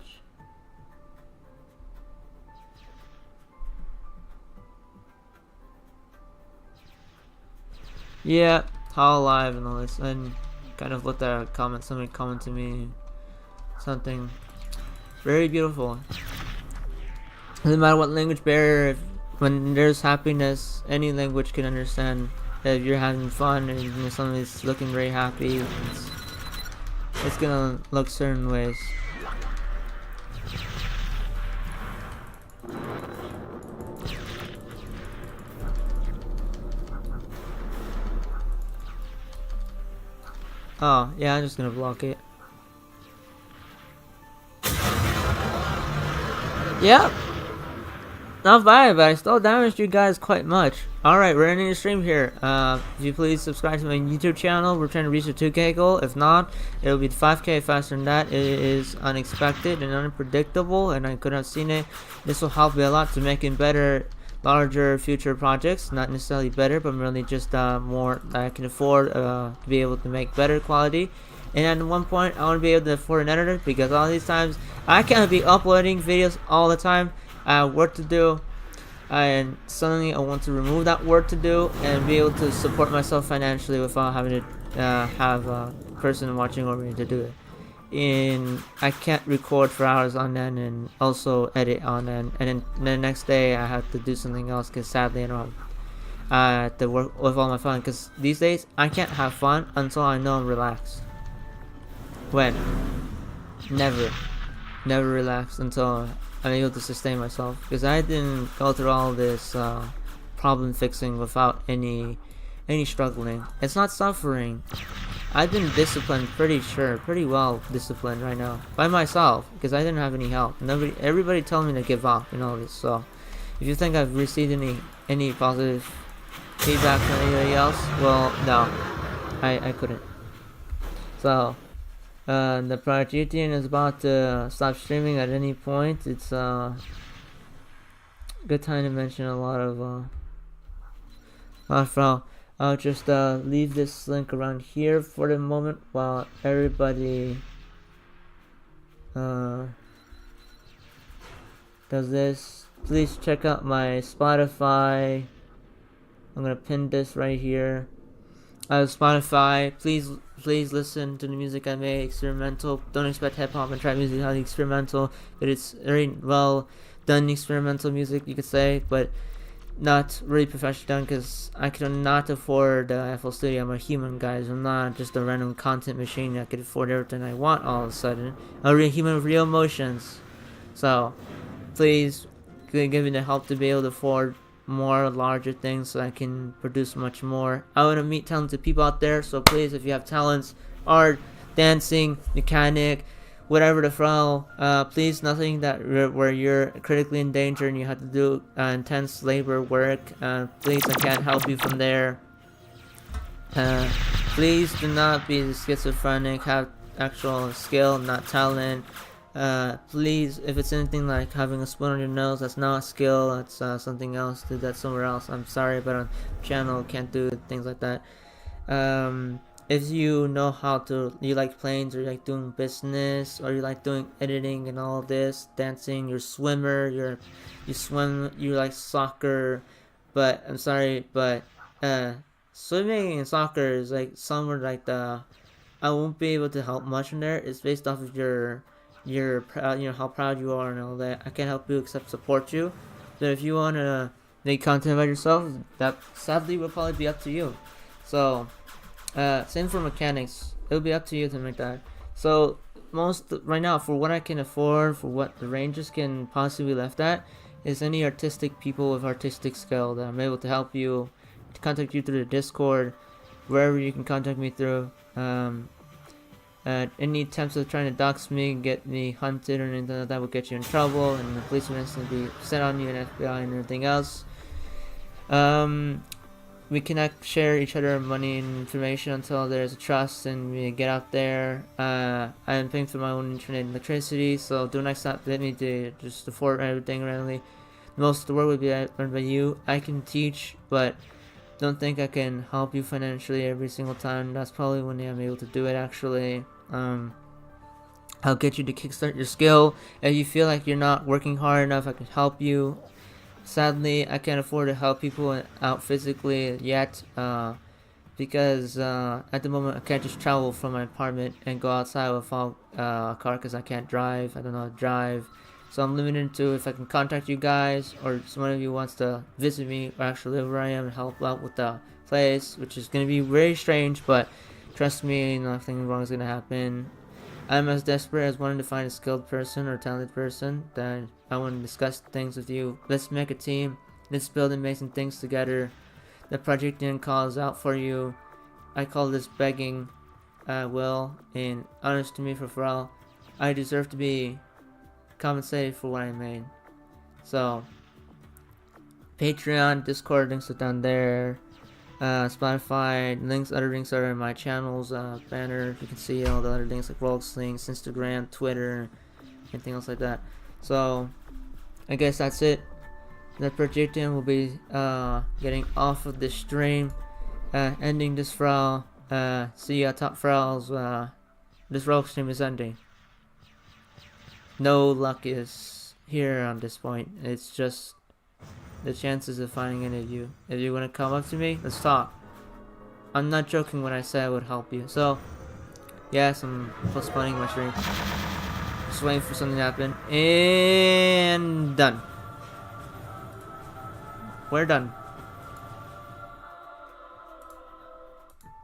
Yeah, how alive and all this. And kind of looked at a comment, somebody commented to me something very beautiful. Doesn't matter what language barrier, when there's happiness, any language can understand. If you're having fun and you know, somebody's looking very happy, it's gonna look certain ways. Oh, yeah, I'm just gonna block it. Yep. Not bad, but I still damaged you guys quite much. Alright, we're ending the stream here. If you please subscribe to my YouTube channel, we're trying to reach the 2K goal. If not, it'll be 5K faster than that. It is unexpected and unpredictable, and I could have seen it. This will help me a lot to making better, larger future projects. Not necessarily better, but really just more that I can afford to be able to make better quality. And at one point, I want to be able to afford an editor, because all these times, I can't be uploading videos all the time. I have work to do, and suddenly I want to remove that work to do and be able to support myself financially without having to have a person watching over me to do it. And I can't record for hours on end and also edit on end, and then the next day I have to do something else, because sadly I don't have to work with all my fun, because these days I can't have fun until I know I'm relaxed. When? Never relax until I'm able to sustain myself, because I didn't go through all this problem fixing without any struggling. It's not suffering. I've been disciplined, pretty well disciplined right now by myself, because I didn't have any help. Everybody told me to give up and all this. So if you think I've received any positive feedback from anybody else, well, no, I couldn't. So the Projecttian is about to stop streaming at any point. It's a good time to mention a lot of I'll just leave this link around here for the moment while everybody does this. Please check out my Spotify. I'm gonna pin this right here. Spotify, please listen to the music I make. Experimental. Don't expect hip hop and trap music highly experimental, but it's very well done experimental music, you could say, but not really professionally done, because I cannot afford FL Studio. I'm a human, guys. I'm not just a random content machine that could afford everything I want all of a sudden. I'm a real human with real emotions. So please give me the help to be able to afford more larger things so I can produce much more. I want to meet talented people out there, so please, if you have talents, art, dancing, mechanic, whatever the fro, please, nothing that where you're critically in danger and you have to do intense labor work, please, I can't help you from there. Please do not be schizophrenic, have actual skill, not talent. Please, if it's anything like having a spoon on your nose, that's not a skill, that's something else. Do that somewhere else. I'm sorry, but on channel can't do things like that. If you know how to, you like planes, or you like doing business, or you like doing editing and all this, dancing, you're a swimmer, you swim, you like soccer, but I'm sorry, but swimming and soccer is like somewhere like I won't be able to help much in there. It's based off of your proud, you know, how proud you are and all that. I can't help you except support you. So if you want to make content about yourself, that sadly will probably be up to you. So same for mechanics, it'll be up to you to make that. So most right now, for what I can afford, for what the ranges can possibly be left at, is any artistic people with artistic skill that I'm able to help you, to contact you through the Discord, wherever you can contact me through. Any attempts of trying to dox me, get me hunted, or anything like that will get you in trouble, and the police will instantly be sent on you, and FBI and everything else. We cannot share each other money and information until there's a trust and we get out there. I am paying for my own internet and electricity, so do not stop let me to just afford everything randomly. Most of the work will be learned by you. I can teach, but don't think I can help you financially every single time. That's probably when I'm able to do it, actually. I'll get you to kickstart your skill. If you feel like you're not working hard enough, I can help you. Sadly, I can't afford to help people out physically yet, because at the moment I can't just travel from my apartment and go outside without a car because I can't drive. I don't know how to drive. So I'm limited to if I can contact you guys, or someone of you wants to visit me or actually live where I am and help out with the place, which is going to be very strange, but trust me, nothing wrong is going to happen. I'm as desperate as wanting to find a skilled person or talented person that I want to discuss things with you. Let's make a team. Let's build amazing things together. The Projecttian calls out for you. I call this begging, Will, and honest to me for Pharrell. I deserve to be compensated for what I made. So, Patreon, Discord, links are down there. Spotify, other links are in my channel's banner. You can see all the other links like Roblox links, Instagram, Twitter, anything else like that. So, I guess that's it. The Projecttian will be getting off of this stream, ending this Frau. See ya, top Frau's. This Roblox stream is ending. No luck is here on this point. It's just the chances of finding any of you. If you want to come up to me, let's talk. I'm not joking when I say I would help you. So, yes, I'm postponing my stream. Just waiting for something to happen. And done. We're done.